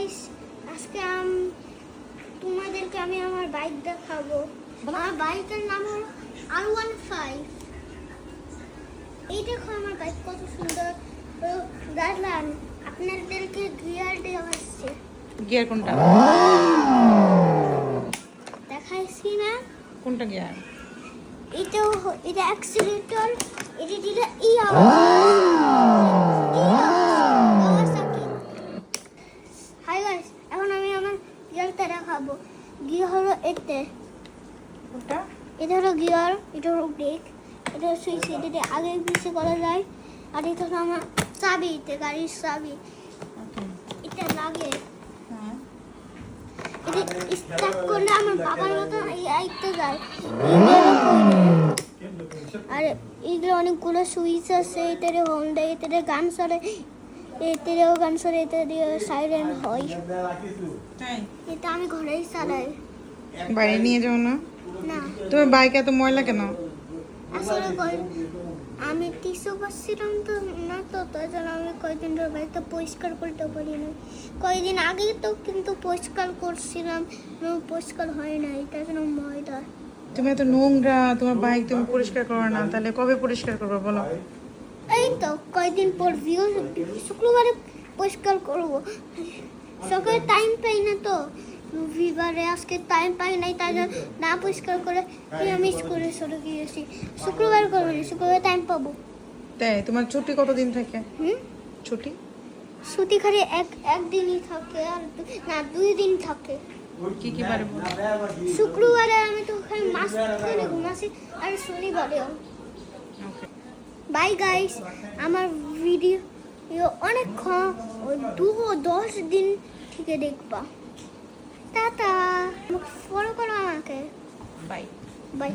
Guys, আজকে তোমাদেরকে আমি আমার বাইক দেখাবো। আমার বাইকের নাম হলো R15। এই দেখো আমার বাইক কত সুন্দর। দাঁড়ান, আপনাদেরকে গিয়ার দেওয়া হচ্ছে। গিয়ার কোনটা? দেখাইছি না? কোনটা গিয়ার? এটা অ্যাক্সিলারেটর, এটা দিলে আওয়াজ থাকে। হাই গাইস, এখন আমি আমার গিয়ারটা দেখাবো। গিয়ার হলো এতে, কোনটা? এটা হলো গিয়ার, এটা হলো ব্রেক, এটা হলো সুইচ, এটা আগে পিছে করা যায়। আর এটা হলো আমার চাবি, এটা গাড়ির চাবি। এটা লাগে, হ্যাঁ। এটা স্টার্ট করলে আমার বাবার মতো আইতে যায়। আর এগুলো অনেকগুলো সুইচ আছে, এটারে হোম দেয়, এটারে গান চলে, এটারেও গান চলে, এটা দিয়ে সাইরেন হয়। তাই? এটা আমি ঘরেই চালাই। বাইরে নিয়ে যাও না? না, তোমার বাইক এত ময়লা কেন? আসলে আমি টিস্যু পাচ্ছিলাম তো না, তো তাই জন্য আমি কয়েকদিন ধরে বাড়িতে পরিষ্কার করতে পারি না। কয়েকদিন আগে তো কিন্তু পরিষ্কার করছিলাম, পরিষ্কার হয় নাই, তাই জন্য ময়দা। তুমি এত নোংরা, তোমার বাইক তুমি পরিষ্কার করো না, তাহলে কবে পরিষ্কার করবে বলো? এই তো কয়েকদিন পর শুক্রবারে পরিষ্কার করবো। সকালে টাইম পাই না তো, রবিবারে আজকে টাইম পাই নাই, তাই জন্য না পরিষ্কার করে আমি স্কুলে চলে গিয়েছি। শুক্রবার করবো না, শুক্রবার টাইম পাবো। তাই? তোমার ছুটি কতদিন থাকে? ছুটি ছুটি খালি একদিনই থাকে, আর না 2 দিন থাকে। কি কি বারে বলো? শুক্রবারে আমি তো খালি মাছ খেয়ে ঘুমাচ্ছি, আর শনিবারেও। ওকে। বাই গাইস, আমার ভিডিও অনেক 10 দিন থেকে দেখবা। টাটা, ফলো করো আমাকে। বাই। বাই।